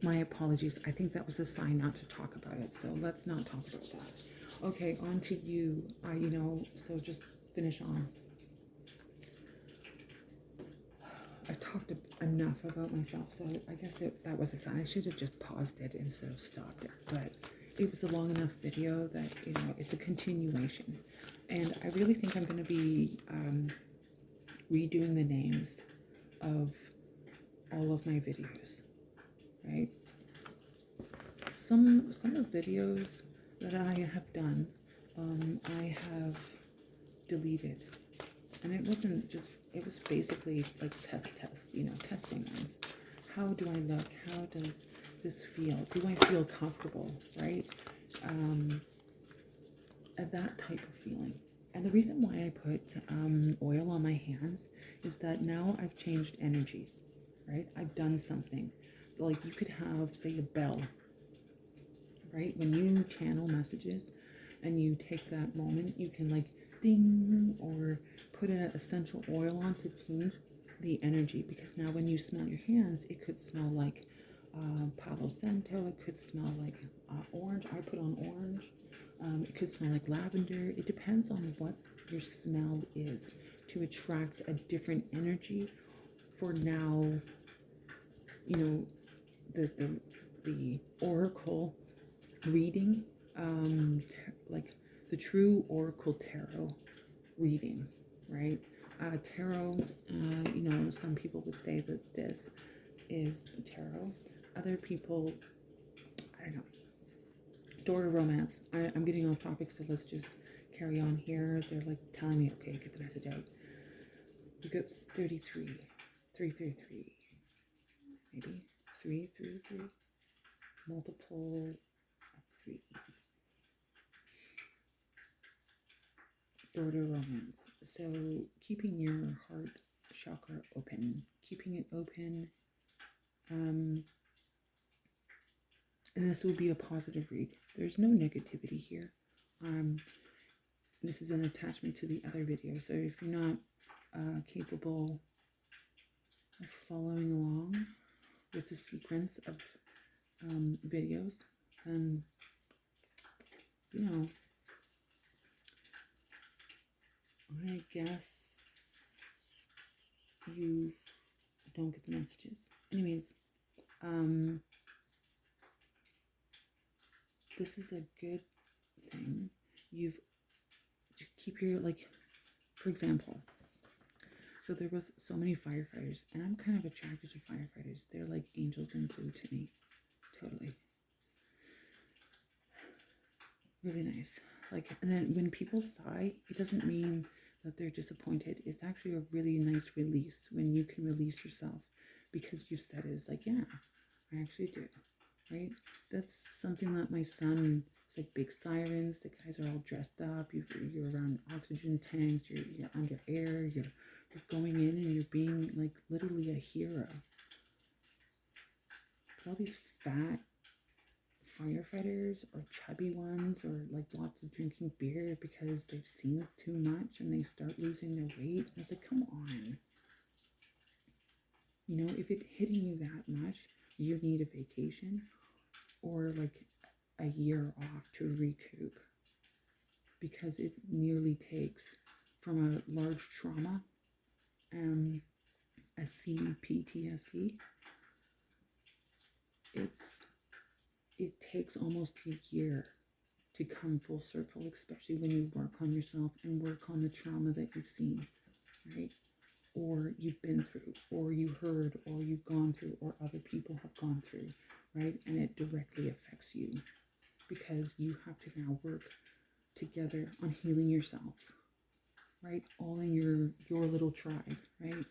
My apologies. I think that was a sign not to talk about it. So let's not talk about that. Okay, on to you. So just finish on. I've talked enough about myself, so I guess that was a sign. I should have just paused it instead of stopped it, but it was a long enough video that, it's a continuation. And I really think I'm going to be redoing the names of all of my videos, right? Some of the videos that I have done, I have deleted. And it was basically like testing ones. How do I look? How does this feel? Do I feel comfortable, right? That type of feeling. And the reason why I put oil on my hands is that now I've changed energies, right? I've done something. Like you could have, say, a bell, right? When you channel messages and you take that moment, you can like ding or put an essential oil on to change the energy, because now when you smell your hands, it could smell like Palo Santo, it could smell like orange. I put on orange. It could smell like lavender. It depends on what your smell is to attract a different energy for now, the oracle reading, like the true oracle tarot reading, right? Tarot, some people would say that this is tarot. Other people, I don't know. Door to romance. I'm getting off topic, so let's just carry on here. They're like telling me, okay, get the message out. We got 33, 333, maybe 333, multiple of 3. Door to romance. So keeping your heart chakra open, keeping it open. And this will be a positive read. There's no negativity here. This is an attachment to the other video. So if you're not capable of following along with the sequence of videos, then, I guess you don't get the messages. Anyways, this is a good thing. To keep your, for example, so there was so many firefighters, and I'm kind of attracted to firefighters. They're like angels in blue to me. Totally. Really nice. And then when people sigh, it doesn't mean that they're disappointed. It's actually a really nice release when you can release yourself because you said it. It's like, yeah, I actually do. Right? That's something that my son, it's like big sirens. The guys are all dressed up. You're around oxygen tanks. You're under air. You're going in and you're being like literally a hero. But all these fat firefighters or chubby ones or like lots of drinking beer because they've seen too much and they start losing their weight. I was like, come on. If it's hitting you that much, you need a vacation or like a year off to recoup, because it nearly takes, from a large trauma, a CPTSD, it takes almost a year to come full circle, especially when you work on yourself and work on the trauma that you've seen, right? Or you've been through, or you heard, or you've gone through, or other people have gone through, right? And it directly affects you because you have to now work together on healing yourselves, right? All in your little tribe, right?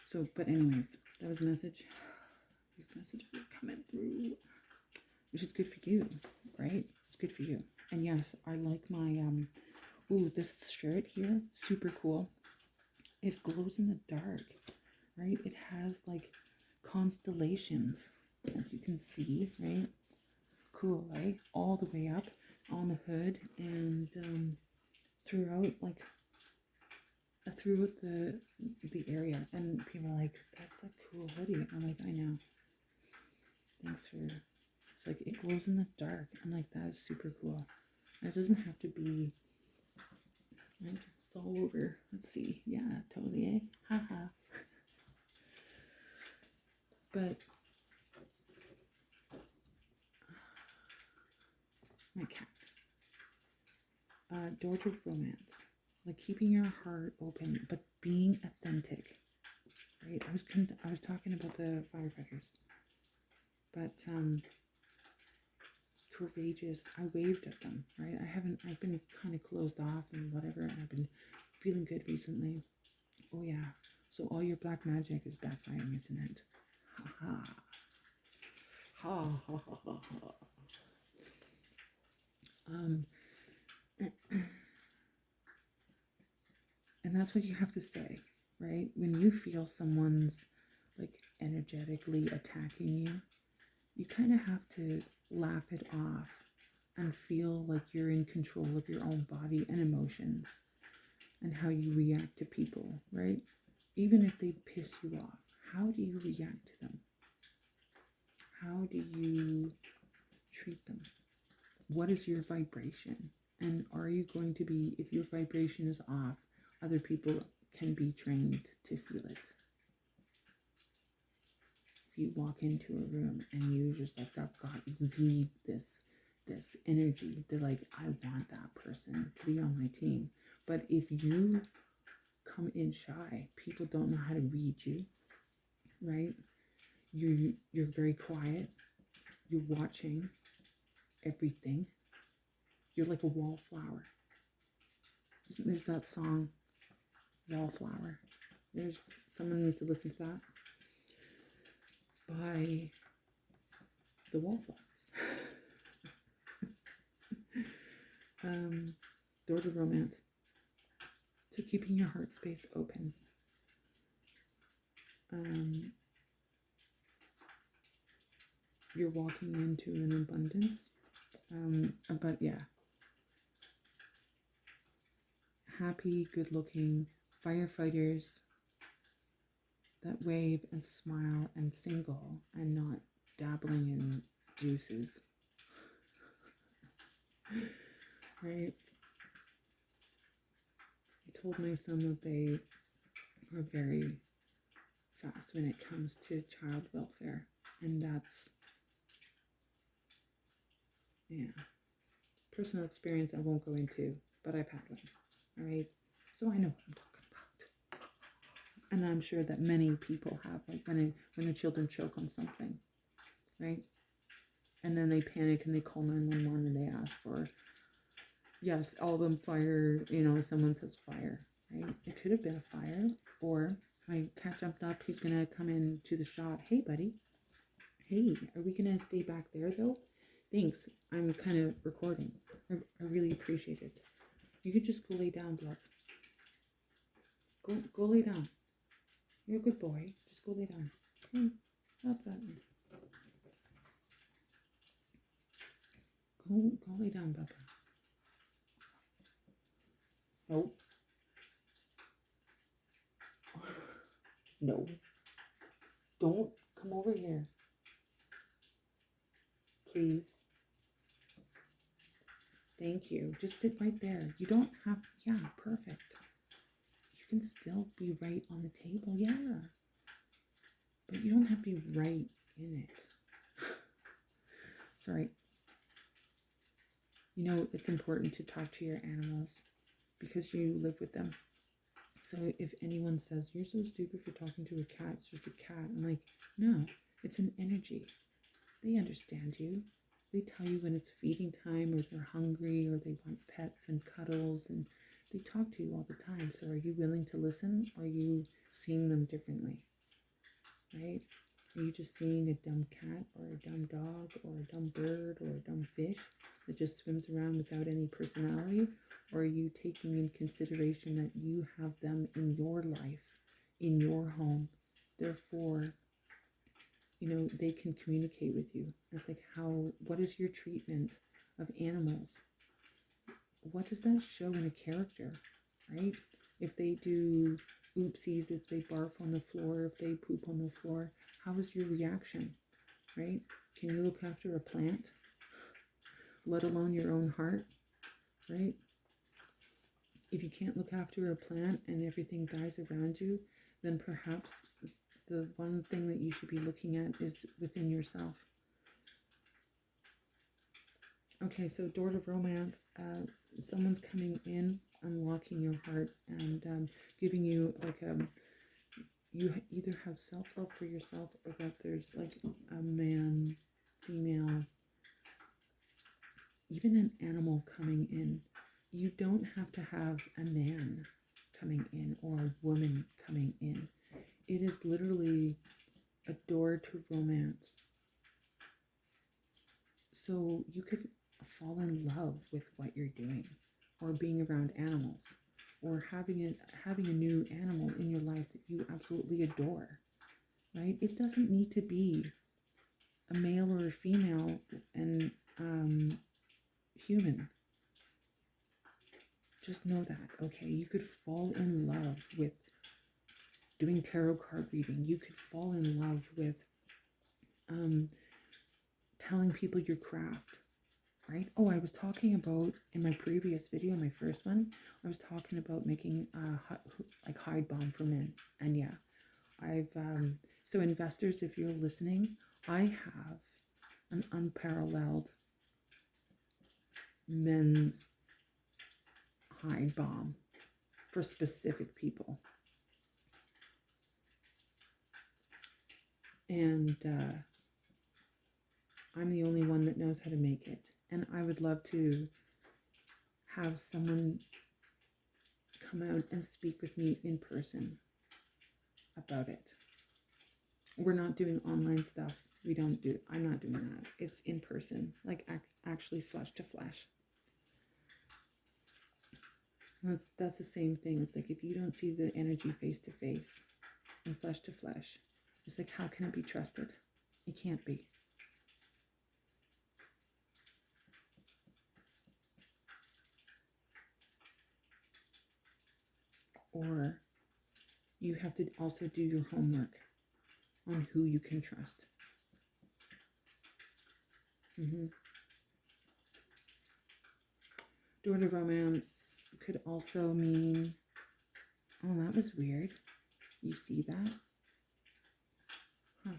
So, but anyways, that was a message. These messages are coming through, which is good for you, right? It's good for you. And yes, I like my, this shirt here, super cool. It glows in the dark, right? It has like constellations, as you can see, right? Cool, right? All the way up on the hood and throughout the area. And people are like, that's a cool hoodie. I'm like, I know. Thanks for, it's like it glows in the dark. I'm like, that is super cool. It doesn't have to be, right? It's all over. Let's see. Yeah, totally, eh? Haha. But my cat. Door to romance. Like keeping your heart open, but being authentic. Right? I was talking about the firefighters. But courageous. I waved at them, right? I've been kind of closed off and whatever, and I've been feeling good recently. Oh yeah. So all your black magic is backfiring, isn't it? Ha ha. Ha ha ha ha ha. And that's what you have to say, right? When you feel someone's like energetically attacking you, you kind of have to laugh it off and feel like you're in control of your own body and emotions and how you react to people, right? Even if they piss you off, how do you react to them? How do you treat them? What is your vibration? And are you going to be, if your vibration is off, other people can be trained to feel it. If you walk into a room and you just like that God exude this energy, they're like, I want that person to be on my team. But if you come in shy, people don't know how to read you, right? You're very quiet. You're watching everything. You're like a wallflower. There's that song, Wallflower. There's someone needs to listen to that by the Wallflowers. Door to romance. So keeping your heart space open. You're walking into an abundance. But yeah. Happy, good-looking firefighters that wave and smile and single and not dabbling in juices. Right? I told my son that they are very fast when it comes to child welfare. And that's, yeah, personal experience I won't go into, but I've had one. All right? So I know what I'm talking about. And I'm sure that many people have, like when their children choke on something, right? And then they panic and they call 911 and they ask for, yes, all of them fire, someone says fire, right? It could have been a fire, or my cat jumped up, he's going to come into the shot. Hey, buddy. Hey, are we going to stay back there, though? Thanks. I'm kind of recording. I really appreciate it. You could just go lay down, Bluff. Go lay down. You're a good boy. Just go lay down. Hey, not that. Go lay down, Bubba. Nope. No. Don't come over here. Please. Thank you. Just sit right there. You don't have, yeah, perfect. You can still be right on the table, yeah. But you don't have to be right in it. Sorry. It's important to talk to your animals because you live with them. So if anyone says, you're so stupid for talking to a cat, it's just a cat. I'm like, no, it's an energy. They understand you. They tell you when it's feeding time or they're hungry or they want pets and cuddles, and they talk to you all the time. So are you willing to listen, or are you seeing them differently? Right? Are you just seeing a dumb cat or a dumb dog or a dumb bird or a dumb fish that just swims around without any personality? Or are you taking in consideration that you have them in your life, in your home? Therefore, they can communicate with you. It's like, what is your treatment of animals? What does that show in a character, right? If they do oopsies, if they barf on the floor, if they poop on the floor, how is your reaction, right? Can you look after a plant? Let alone your own heart, right? If you can't look after a plant and everything dies around you, then perhaps the one thing that you should be looking at is within yourself. Okay, so door to romance, someone's coming in, unlocking your heart, and giving you like you either have self-love for yourself, or that there's like a man, female, even an animal coming in. You don't have to have a man coming in or a woman coming in. It is literally a door to romance. So you could fall in love with what you're doing, or being around animals, or having a new animal in your life that you absolutely adore, right? It doesn't need to be a male or a female and human. Just know that, okay? You could fall in love with doing tarot card reading. You could fall in love with telling people your craft, right? Oh, I was talking about, in my previous video, my first one, I was talking about making like hide balm for men. And yeah, I've, so investors, if you're listening, I have an unparalleled men's hide balm for specific people. And I'm the only one that knows how to make it. And I would love to have someone come out and speak with me in person about it. We're not doing online stuff. I'm not doing that. It's in person, like actually flesh to flesh. That's the same thing. It's like if you don't see the energy face to face and flesh to flesh, it's like, how can it be trusted? It can't be. Or you have to also do your homework on who you can trust. Door to romance could also mean, oh, that was weird. You see that? Huh.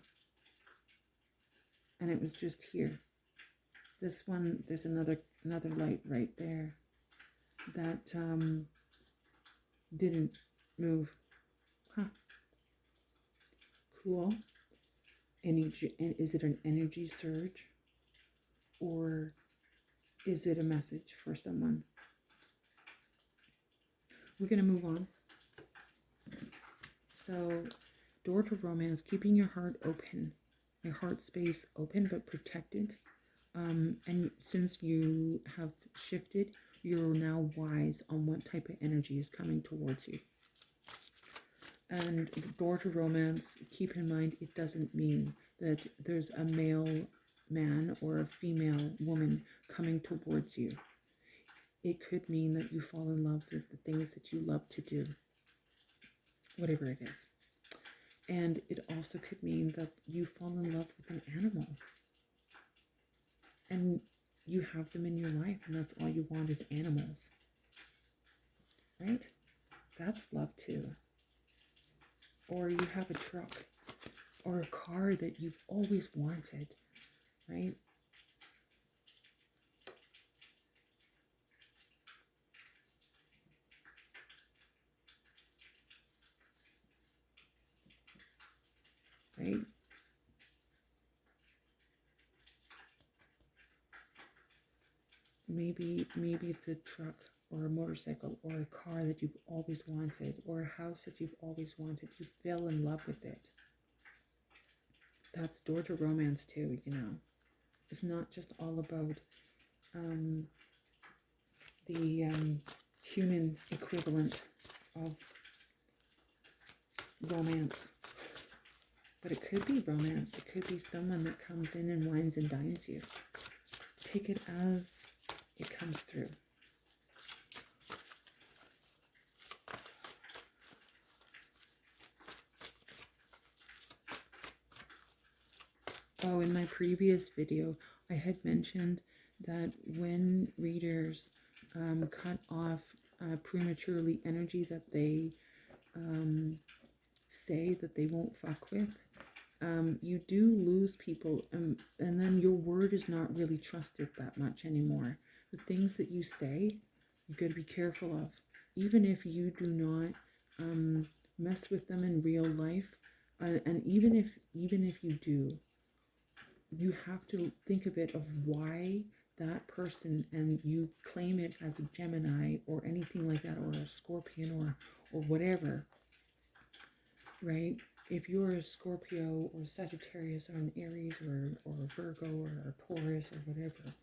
And it was just here. This one, there's another light right there that didn't move. Huh. Cool. Energy, and is it an energy surge, or is it a message for someone? We're going to move on. So, door to romance, keeping your heart open, your heart space open but protected. And since you have shifted, you're now wise on what type of energy is coming towards you. And door to romance, keep in mind, it doesn't mean that there's a male man or a female woman coming towards you. It could mean that you fall in love with the things that you love to do, whatever it is. And it also could mean that you fall in love with an animal. And you have them in your life, and that's all you want is animals. Right? That's love too. Or you have a truck or a car that you've always wanted, right? Right? Maybe it's a truck or a motorcycle or a car that you've always wanted, or a house that you've always wanted. You fell in love with it. That's door to romance too, you know. It's not just all about the human equivalent of romance. But it could be romance. It could be someone that comes in and wines and dines you. Take it as it comes through. Oh, in my previous video, I had mentioned that when readers cut off prematurely energy that they say that they won't fuck with, you do lose people, and then your word is not really trusted that much anymore. The things that you say, you got to be careful of. Even if you do not mess with them in real life, and even if you do, you have to think of it of why that person, and you claim it as a Gemini or anything like that, or a Scorpion or whatever, right? If you're a Scorpio or Sagittarius or an Aries or a Virgo or a Taurus or whatever,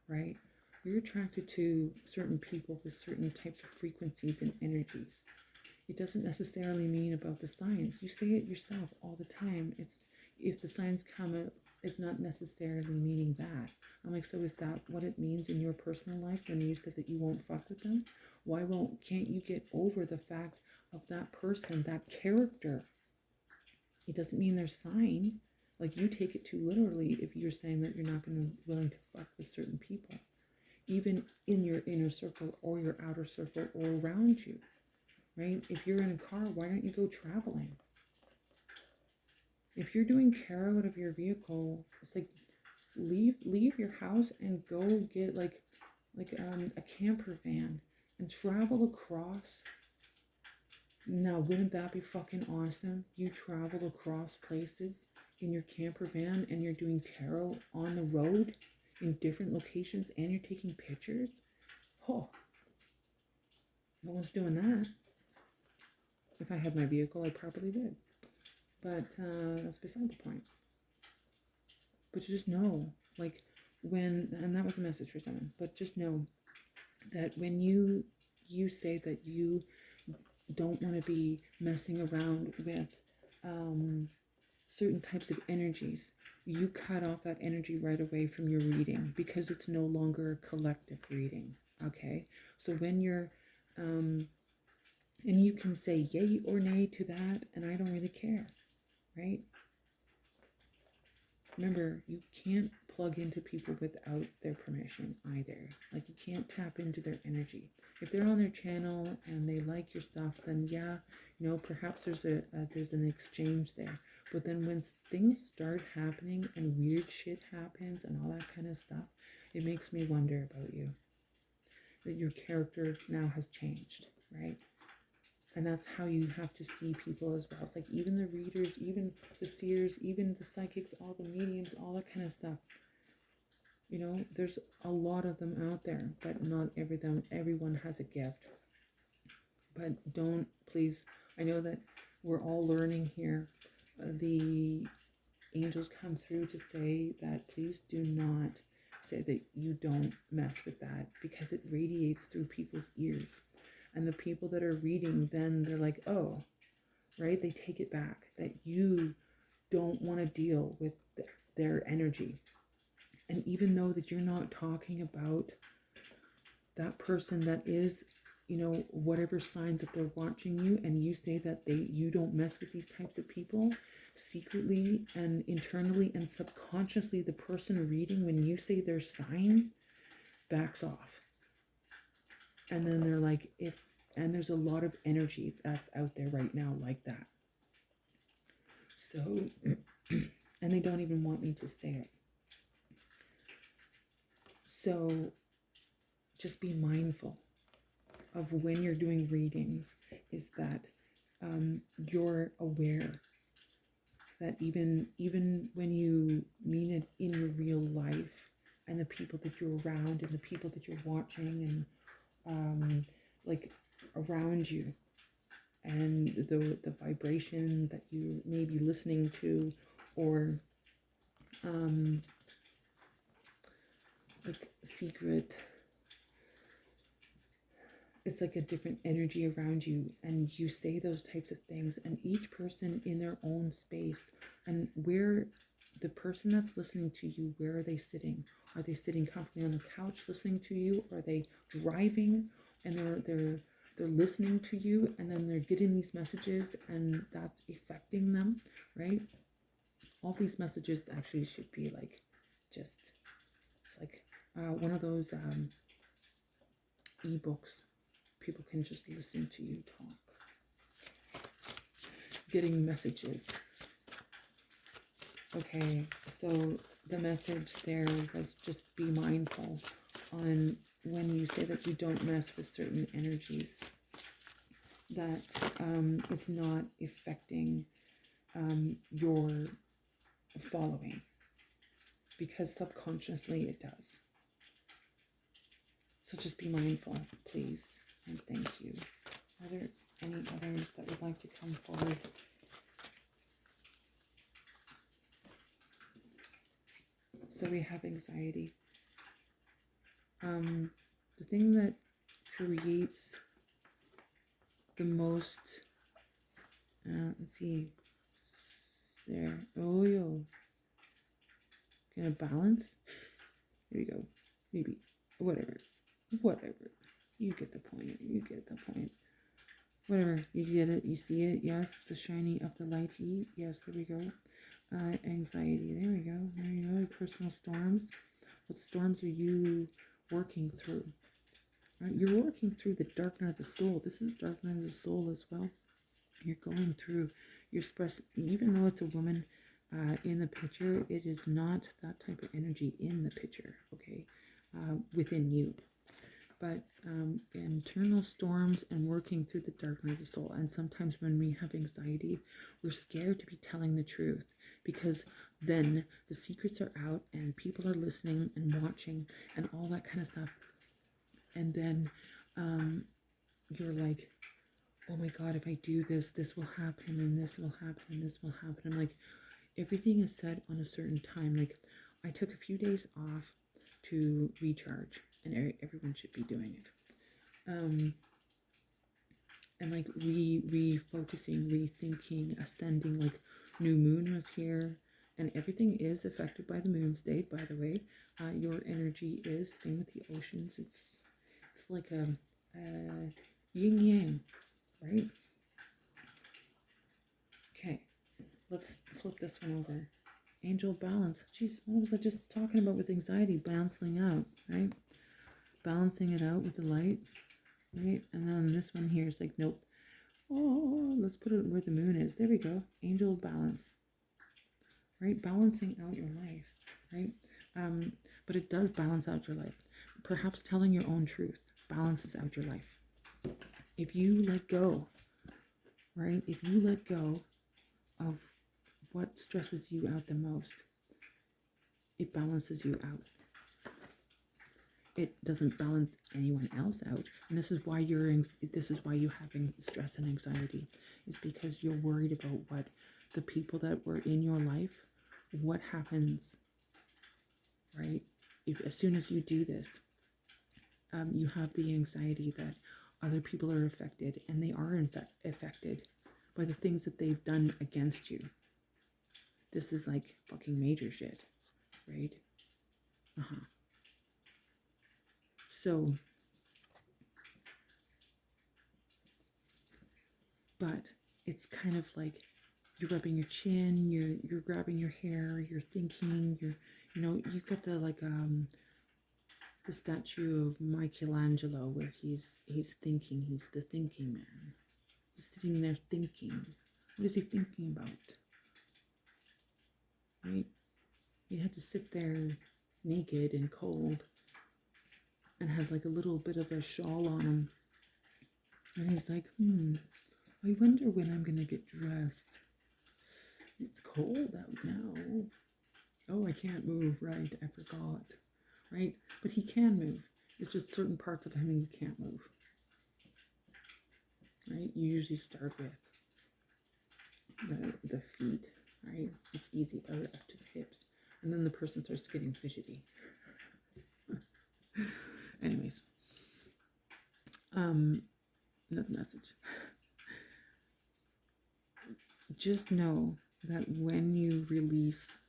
right? You're attracted to certain people with certain types of frequencies and energies. It doesn't necessarily mean about the signs. You say it yourself all the time. It's if the signs come out, it's not necessarily meaning that. I'm like, so is that what it means in your personal life when you said that you won't fuck with them? Can't you get over the fact of that person, that character? It doesn't mean their sign. Like, you take it too literally if you're saying that you're not going to willing to fuck with certain people, even in your inner circle or your outer circle or around you, right? If you're in a car, why don't you go traveling? If you're doing care out of your vehicle, it's like leave your house and go get like a camper van and travel across. Now, wouldn't that be fucking awesome? You travel across places in your camper van and you're doing tarot on the road in different locations and you're taking pictures. Oh, no one's doing that. If I had my vehicle, I probably would. But that's beside the point. But you just know, like, and that was a message for someone, but just know that when you say that you don't want to be messing around with certain types of energies, you cut off that energy right away from your reading because it's no longer a collective reading. Okay, so when you're and you can say yay or nay to that, and I don't really care, right? Remember, you can't plug into people without their permission either. Like, you can't tap into their energy. If they're on their channel and they like your stuff, then yeah, perhaps there's an exchange there. But then when things start happening and weird shit happens and all that kind of stuff, it makes me wonder about you. That your character now has changed, right? And that's how you have to see people as well. It's like even the readers, even the seers, even the psychics, all the mediums, all that kind of stuff. There's a lot of them out there, but not everyone has a gift. But don't, please, I know that we're all learning here. The angels come through to say that please do not say that you don't mess with that, because it radiates through people's ears. And the people that are reading, then they're like, oh, right? They take it back, that you don't want to deal with their energy. And even though that you're not talking about that person that is, whatever sign that they're watching you, and you say that you don't mess with these types of people, secretly and internally and subconsciously, the person reading, when you say their sign, backs off. And then they're like, and there's a lot of energy that's out there right now like that. So, and they don't even want me to say it. So, just be mindful of when you're doing readings, is that you're aware that even when you mean it in your real life, and the people that you're around and the people that you're watching and like around you, and the vibration that you may be listening to, or like secret, it's like a different energy around you, and you say those types of things, and each person in their own space, and where the person that's listening to you, where are they sitting? Are they sitting comfortably on the couch listening to you? Are they driving and they're listening to you, and then they're getting these messages and that's affecting them, right? all these messages actually should be like just, it's like one of those ebooks. People can just listen to you talk. Getting messages. Okay, so the message there was just be mindful on when you say that you don't mess with certain energies, that it's not affecting your following, because subconsciously it does. So just be mindful, please, and thank you. Are there any others that would like to come forward? So we have anxiety. The thing that creates the most, let's see, there, oh, yo, kind of balance. There you go, maybe, whatever, you get the point, whatever, you get it, you see it, yes, the shiny of the light heat, yes, there we go. Anxiety, there we go, personal storms. What storms are you working through? Right? You're working through the dark night of the soul. This is dark night of the soul as well. You're going through, you're expressing, even though it's a woman in the picture, it is not that type of energy in the picture, okay, within you. But internal storms and working through the dark night of the soul. And sometimes when we have anxiety, we're scared to be telling the truth, because then the secrets are out and people are listening and watching and all that kind of stuff. And then you're like, oh my God, if I do this, this will happen, and this will happen, and this will happen. I'm like, everything is said on a certain time. Like, I took a few days off to recharge, and everyone should be doing it. And like refocusing, rethinking, ascending. Like, new moon was here, and everything is affected by the moon state, by the way. Your energy is, same with the oceans. It's like a yin yang, right? Okay, let's flip this one over. Angel balance. Jeez, what was I just talking about with anxiety? Balancing out, right? Balancing it out with the light, right? And then this one here is like, nope. Oh, let's put it where the moon is. There we go. Angel balance, right? Balancing out your life, right? But it does balance out your life. Perhaps telling your own truth balances out your life. If you let go, right? If you let go of what stresses you out the most, it balances you out. It doesn't balance anyone else out. And this is why you're having stress and anxiety, is because you're worried about what the people that were in your life, what happens, right? As soon as you do this, you have the anxiety that other people are affected, and they are affected by the things that they've done against you. This is like fucking major shit, right? So, but it's kind of like you're rubbing your chin, you're grabbing your hair, you're thinking, you've got the like the statue of Michelangelo where he's thinking, he's the thinking man. He's sitting there thinking. What is he thinking about? Right? He had to sit there naked and cold and had like a little bit of a shawl on him. And he's like, I wonder when I'm gonna get dressed. It's cold out now. Oh, I can't move, right? I forgot. Right? But he can move. It's just certain parts of him he can't move. Right? You usually start with the feet, right? It's easy up to the hips. And then the person starts getting fidgety. Anyways. Another message. Just know that when you release,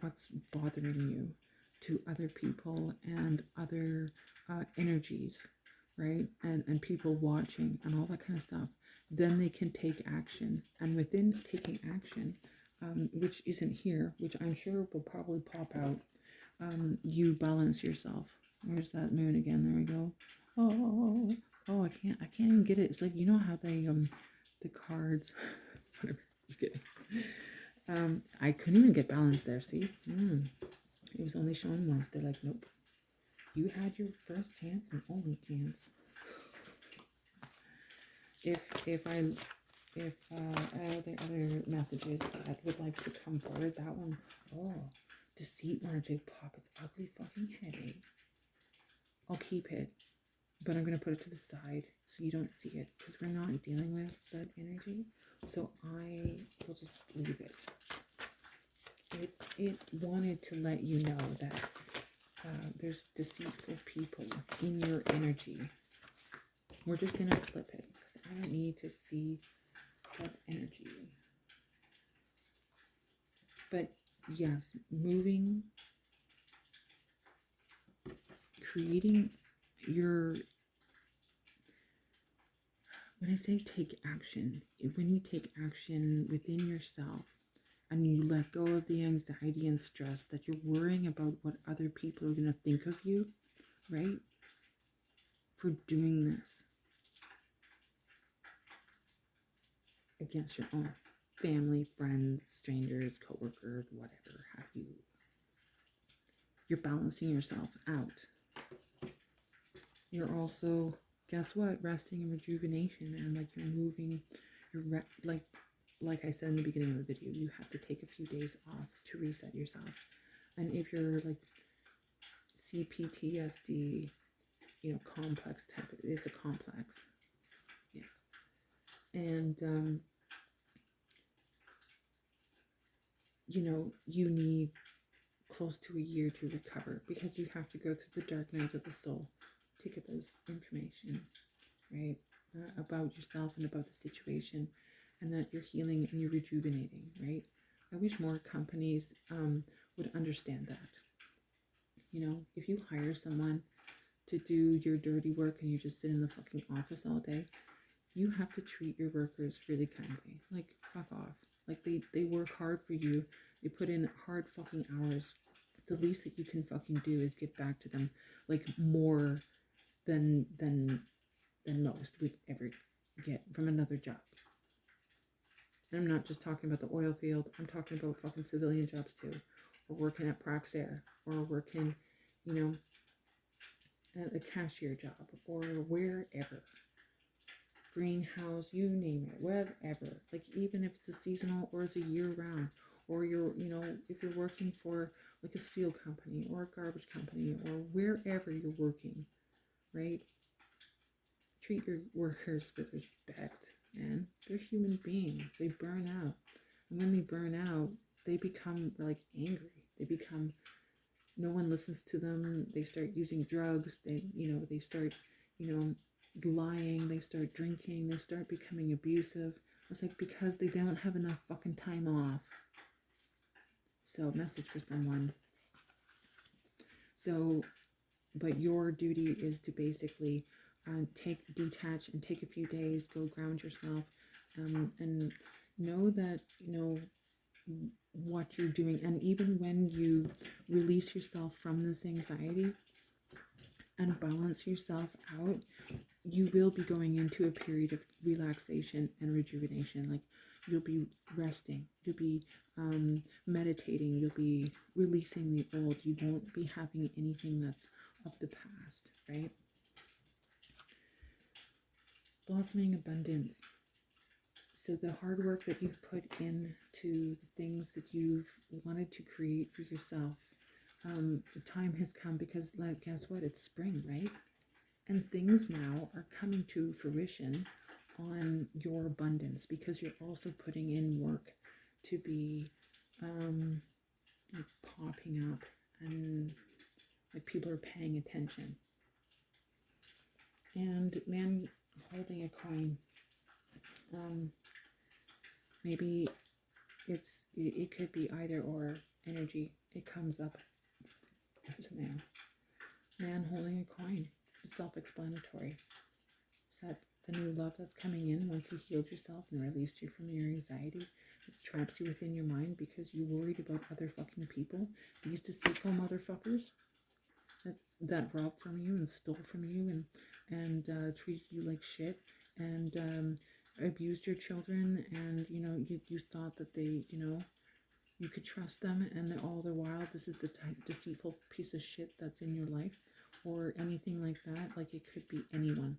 what's bothering you to other people and other energies, right? And people watching and all that kind of stuff, then they can take action. And within taking action, which isn't here, which I'm sure will probably pop out. You balance yourself. Where's that moon again? There we go. Oh, I can't even get it. It's like, you know how they the cards whatever, you get it. I couldn't even get balance there, see? It was only showing once. They're like, nope. You had your first chance and only chance. If the other messages that would like to come forward, that one, deceit energy pop, it's ugly fucking headache. I'll keep it, but I'm going to put it to the side so you don't see it, because we're not dealing with that energy, so I will just leave it. It wanted to let you know that there's deceitful people in your energy. We're just going to flip it, because I don't need to see that energy. But yes, moving, creating your, when I say take action, when you take action within yourself and you let go of the anxiety and stress that you're worrying about what other people are going to think of you, right? For doing this against your own family, friends, strangers, coworkers, whatever have you. You're balancing yourself out. You're also, guess what? Resting and rejuvenation, man. Like you're moving, like I said in the beginning of the video, you have to take a few days off to reset yourself. And if you're like CPTSD, complex type, it's a complex. Yeah. And, you need close to a year to recover, because you have to go through the dark night of the soul to get those information, right? About yourself and about the situation, and that you're healing and you're rejuvenating, right? I wish more companies would understand that. If you hire someone to do your dirty work and you just sit in the fucking office all day, you have to treat your workers really kindly. Like, fuck off. Like, they work hard for you. They put in hard fucking hours. The least that you can fucking do is give back to them, like, more than most would ever get from another job. And I'm not just talking about the oil field. I'm talking about fucking civilian jobs too, or working at Praxair, or working, at a cashier job, or wherever. Greenhouse, you name it, whatever. Like, even if it's a seasonal or it's a year round, or you're, if you're working for like a steel company or a garbage company or wherever you're working, right? Treat your workers with respect, man. They're human beings. They burn out. And when they burn out, they become like angry. They become, no one listens to them. They start using drugs. They start, lying. They start drinking. They start becoming abusive. It's like, because they don't have enough fucking time off. So, message for someone. So, but your duty is to basically detach and take a few days, go ground yourself, and know that, what you're doing. And even when you release yourself from this anxiety and balance yourself out, you will be going into a period of relaxation and rejuvenation. Like, you'll be resting, you'll be meditating, you'll be releasing the old. You won't be having anything that's of the past, right? Blossoming abundance. So the hard work that you've put into the things that you've wanted to create for yourself, the time has come, because, like, guess what? It's spring, right? And things now are coming to fruition on your abundance, because you're also putting in work to be like popping up, and like people are paying attention. And man holding a coin, maybe it could be either or energy. It comes up as a man holding a coin. It's self-explanatory. Is that the new love that's coming in once you healed yourself and released you from your anxiety? traps you within your mind because you're worried about other fucking people. These deceitful motherfuckers that robbed from you and stole from you and treated you like shit and abused your children, and you thought that they you could trust them, and all the while this is the deceitful piece of shit that's in your life, or anything like that. Like, it could be anyone,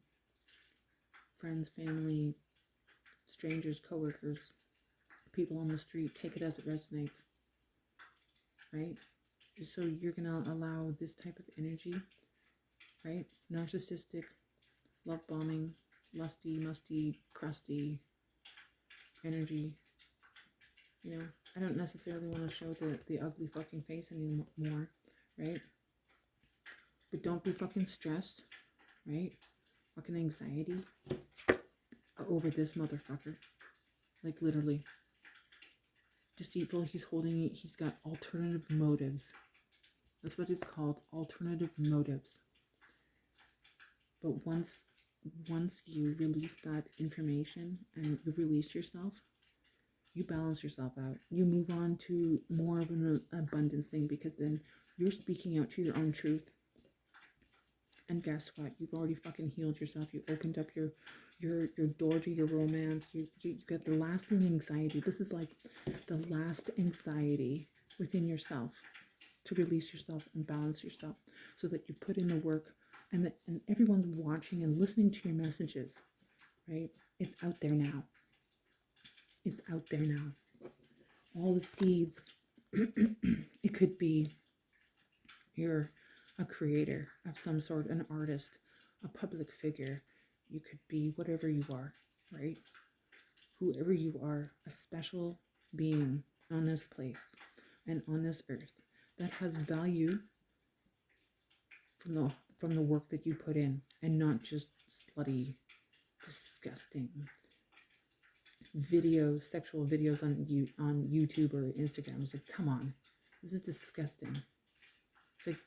friends, family, strangers, coworkers, people on the street. Take it as it resonates, right? So you're gonna allow this type of energy, right? Narcissistic, love bombing, lusty, musty, crusty energy. I don't necessarily want to show the ugly fucking face anymore, right? But don't be fucking stressed, right? Fucking anxiety over this motherfucker. Like, literally. Deceitful, he's got alternative motives. That's what it's called, alternative motives. But once you release that information and you release yourself, you balance yourself out. You move on to more of an abundance thing, because then you're speaking out to your own truth. And guess what? You've already fucking healed yourself. You opened up your door to your romance. You got the lasting anxiety. This is like the last anxiety within yourself, to release yourself and balance yourself, so that you put in the work, and everyone's watching and listening to your messages, right? It's out there now. It's out there now. All the seeds. It could be you're a creator of some sort, an artist, a public figure. You could be whatever you are, right? Whoever you are, a special being on this place and on this earth that has value from the work that you put in, and not just slutty, disgusting videos, sexual videos on YouTube or Instagram. It's like, come on, this is disgusting. It's like,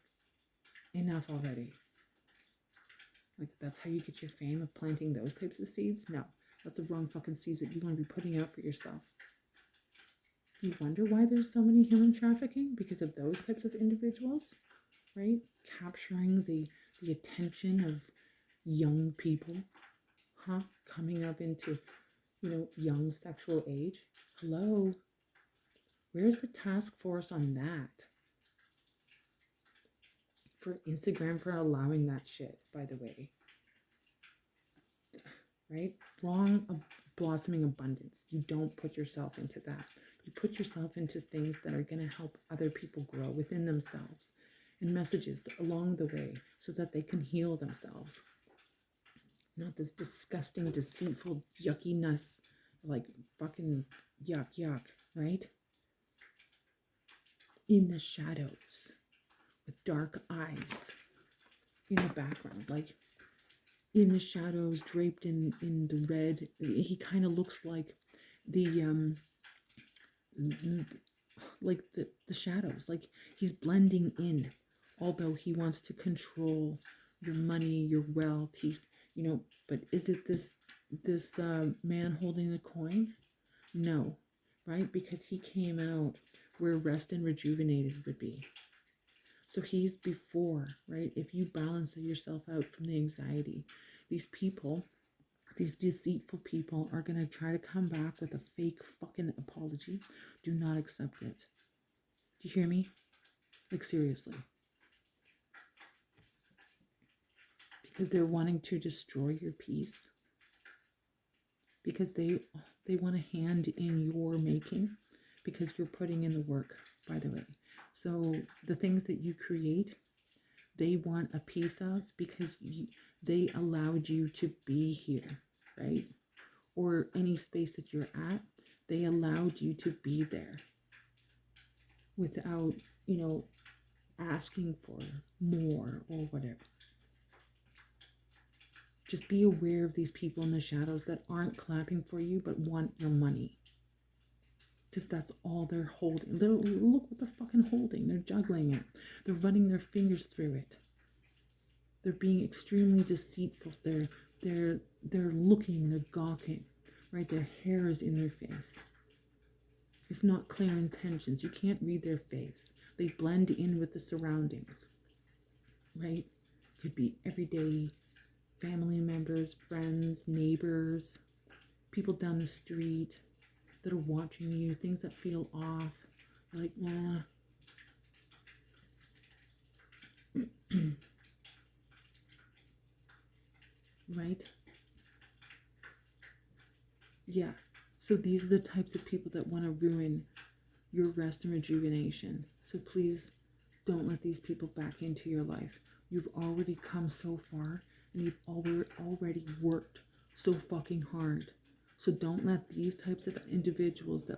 enough already. Like, that's how you get your fame, of planting those types of seeds? No, that's the wrong fucking seeds that you want to be putting out for yourself. You wonder why there's so many human trafficking? Because of those types of individuals, right? Capturing the attention of young people, coming up into, young sexual age. Hello? Where's the task force on that? For Instagram, for allowing that shit, by the way. Right? Wrong blossoming abundance. You don't put yourself into that. You put yourself into things that are going to help other people grow within themselves, and messages along the way, so that they can heal themselves. Not this disgusting, deceitful yuckiness, like fucking yuck, right? In the shadows, with dark eyes in the background, like in the shadows, draped in the red. He kind of looks like the shadows, like he's blending in, although he wants to control your money, your wealth. He's, but is it this man holding the coin? No, right? Because he came out where rest and rejuvenated would be. So he's before, right? If you balance yourself out from the anxiety, these people, these deceitful people, are going to try to come back with a fake fucking apology. Do not accept it. Do you hear me? Like, seriously. Because they're wanting to destroy your peace. Because they want a hand in your making. Because you're putting in the work, by the way. So the things that you create, they want a piece of, because they allowed you to be here, right? Or any space that you're at, they allowed you to be there without, asking for more or whatever. Just be aware of these people in the shadows that aren't clapping for you but want your money. Because that's all they're holding. Look what they're fucking holding. They're juggling it. They're running their fingers through it. They're being extremely deceitful. They're looking, they're gawking, right? Their hair is in their face. It's not clear intentions. You can't read their face. They blend in with the surroundings, right? Could be everyday family members, friends, neighbors, people down the street that are watching you, things that feel off. You're like, nah. Right? Yeah. So these are the types of people that want to ruin your rest and rejuvenation. So please don't let these people back into your life. You've already come so far, and you've already worked so fucking hard. So don't let these types of individuals that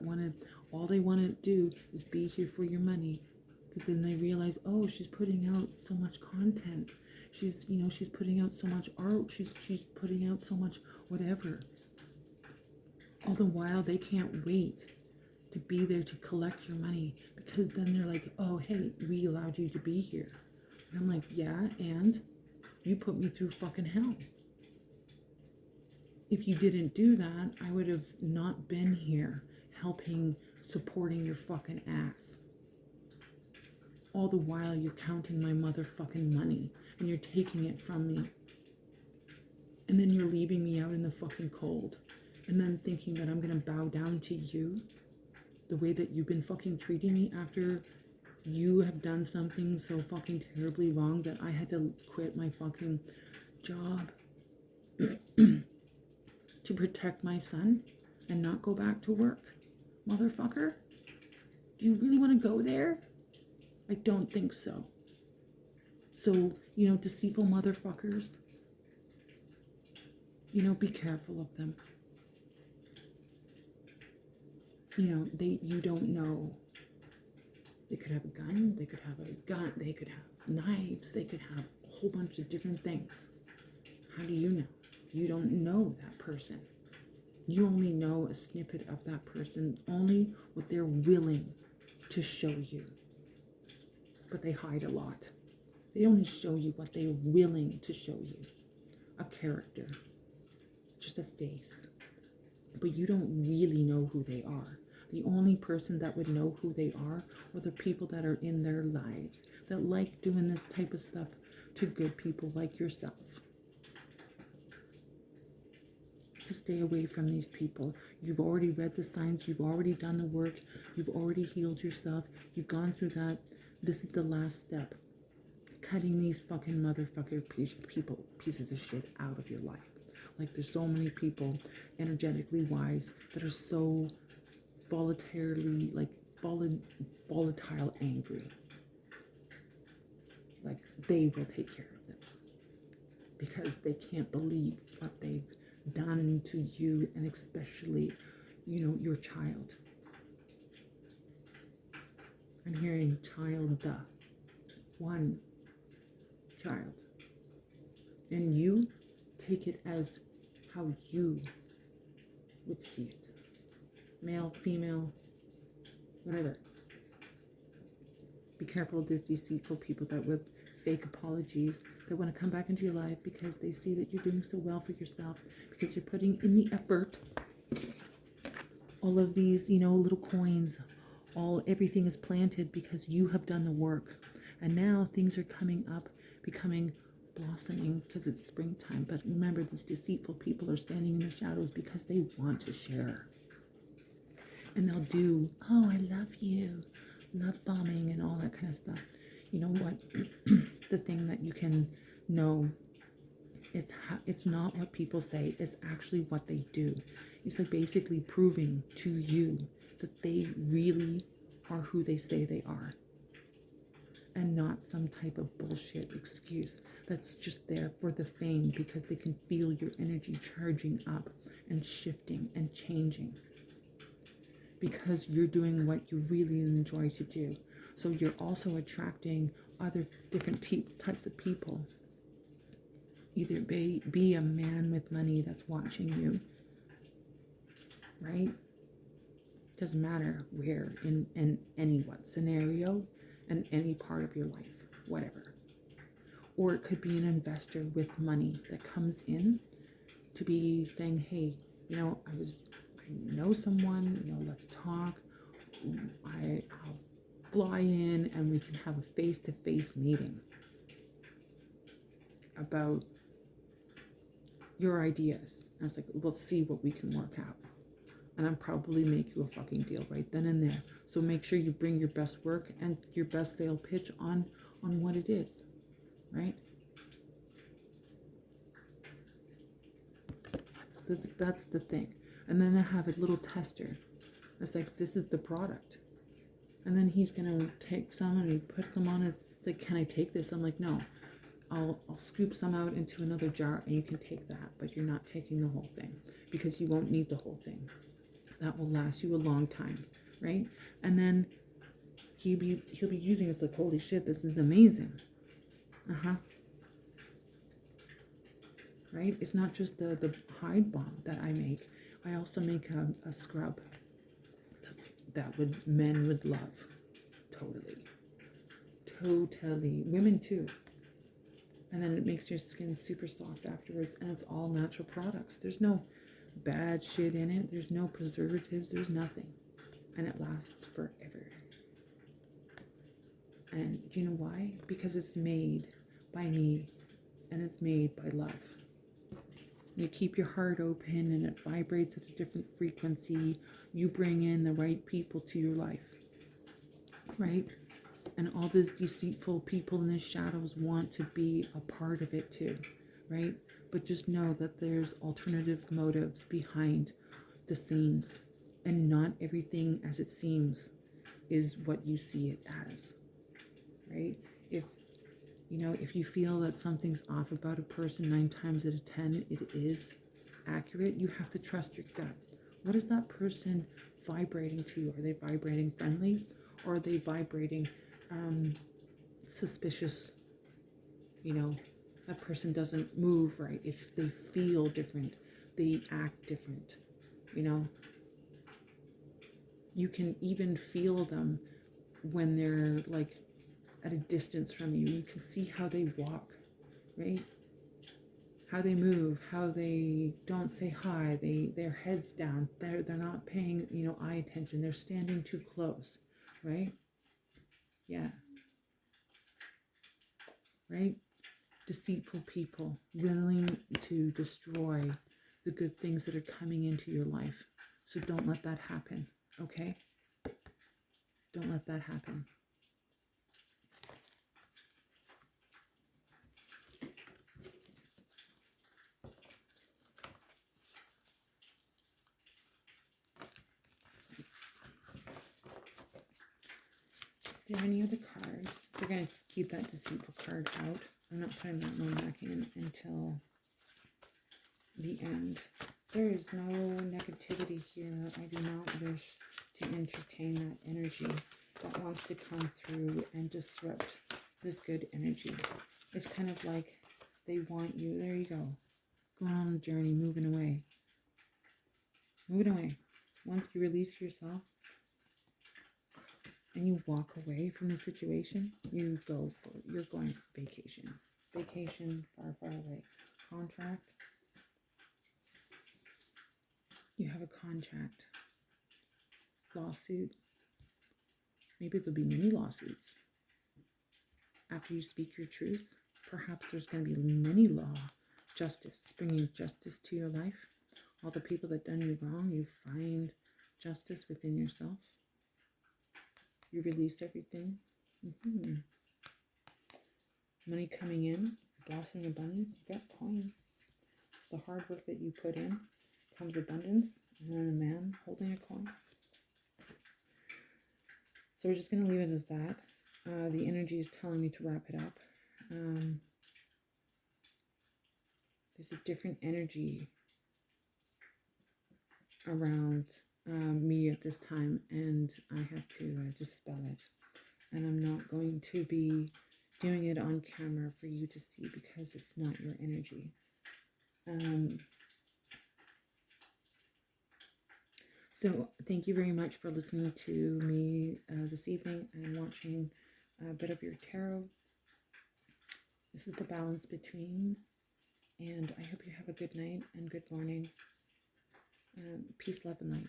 all they want to do is be here for your money, because then they realize, oh, she's putting out so much content. She's putting out so much art. She's putting out so much whatever. All the while, they can't wait to be there to collect your money, because then they're like, oh, hey, we allowed you to be here. And I'm like, yeah, and you put me through fucking hell. If you didn't do that, I would have not been here helping, supporting your fucking ass. All the while, you're counting my motherfucking money, and you're taking it from me. And then you're leaving me out in the fucking cold. And then thinking that I'm gonna bow down to you the way that you've been fucking treating me after you have done something so fucking terribly wrong that I had to quit my fucking job to protect my son and not go back to work. Motherfucker, do you really want to go there? I don't think so. So, deceitful motherfuckers, be careful of them. You don't know. They could have a gun, they could have knives, they could have a whole bunch of different things. How do you know? You don't know that person. You only know a snippet of that person, only what they're willing to show you. But they hide a lot. They only show you what they're willing to show you. A character, just a face. But you don't really know who they are. The only person that would know who they are the people that are in their lives that like doing this type of stuff to good people like yourself. So stay away from these people. You've already read the signs. You've already done the work. You've already healed yourself. You've gone through that. This is the last step. Cutting these fucking motherfucker pieces of shit out of your life. Like, there's so many people, energetically wise, that are so volatilely, volatile angry. Like, they will take care of them. Because they can't believe what they've done to you, and especially, your child. I'm hearing child, one child. And you take it as how you would see it. Male, female, whatever. Be careful of these deceitful people that with fake apologies that want to come back into your life because they see that you're doing so well for yourself, because you're putting in the effort. All of these, little coins, everything is planted because you have done the work. And now things are coming up, becoming blossoming because it's springtime. But remember, these deceitful people are standing in the shadows because they want to share. And they'll do, oh, I love you, love bombing and all that kind of stuff. You know what? The thing that you can know, it's not what people say, it's actually what they do. It's like basically proving to you that they really are who they say they are. And not some type of bullshit excuse that's just there for the fame, because they can feel your energy charging up and shifting and changing. Because you're doing what you really enjoy to do. So you're also attracting other different types of people. Either be a man with money that's watching you, right? Doesn't matter where, in any what scenario, and any part of your life, whatever. Or it could be an investor with money that comes in to be saying, hey, I know someone, let's talk. I'll fly in and we can have a face-to-face meeting about your ideas. I was like, we'll see what we can work out. And I'll probably make you a fucking deal right then and there. So make sure you bring your best work and your best sale pitch on what it is, right? That's the thing. And then I have a little tester. It's like, this is the product. And then he's gonna take some and he puts them on his, it's like, can I take this? I'm like, no. I'll scoop some out into another jar and you can take that, but you're not taking the whole thing because you won't need the whole thing. That will last you a long time, right? And then he'll be using it. It's like, holy shit, this is amazing. Right? It's not just the hide balm that I make. I also make a scrub that men would love. Totally. Women too. And then it makes your skin super soft afterwards, and it's all natural products. There's no bad shit in it. There's no preservatives. There's nothing. And it lasts forever. And do you know why? Because it's made by me and it's made by love. You keep your heart open and it vibrates at a different frequency. You bring in the right people to your life, right? And all these deceitful people in the shadows want to be a part of it too, right? But just know that there's alternative motives behind the scenes, and not everything as it seems is what you see it as, right? If you feel that something's off about a person 9 times out of 10, it is accurate. You have to trust your gut. What is that person vibrating to you? Are they vibrating friendly, or are they vibrating suspicious? That person doesn't move right. If they feel different, they act different. You can even feel them when they're like at a distance from you. You can see how they walk, right? How they move, how they don't say hi, their heads down, they're not paying eye attention, they're standing too close, right? Yeah. Right? Deceitful people willing to destroy the good things that are coming into your life. So don't let that happen, okay? Don't let that happen. Is there any other cards? We're going to keep that deceitful card out. I'm not putting that one back in until the end. There is no negativity here. I do not wish to entertain that energy that wants to come through and disrupt this good energy. It's kind of like they want you. There you go. Going on a journey, moving away. Moving away. Once you release yourself and you walk away from the situation, you're going for vacation. Vacation, far, far away. Contract. You have a contract. Lawsuit. Maybe there'll be many lawsuits. After you speak your truth, perhaps there's going to be many justice, bringing justice to your life. All the people that done you wrong, you find justice within yourself. You release everything. Money coming in, blossoming abundance. You got coins. It's the hard work that you put in. Comes abundance, and then a man holding a coin. So we're just going to leave it as that. The energy is telling me to wrap it up. There's a different energy around me at this time, and I have to dispel it. And I'm not going to be doing it on camera for you to see because it's not your energy. So thank you very much for listening to me this evening and watching a bit of your tarot. This is the balance between, and I hope you have a good night and good morning. Peace, love, and light.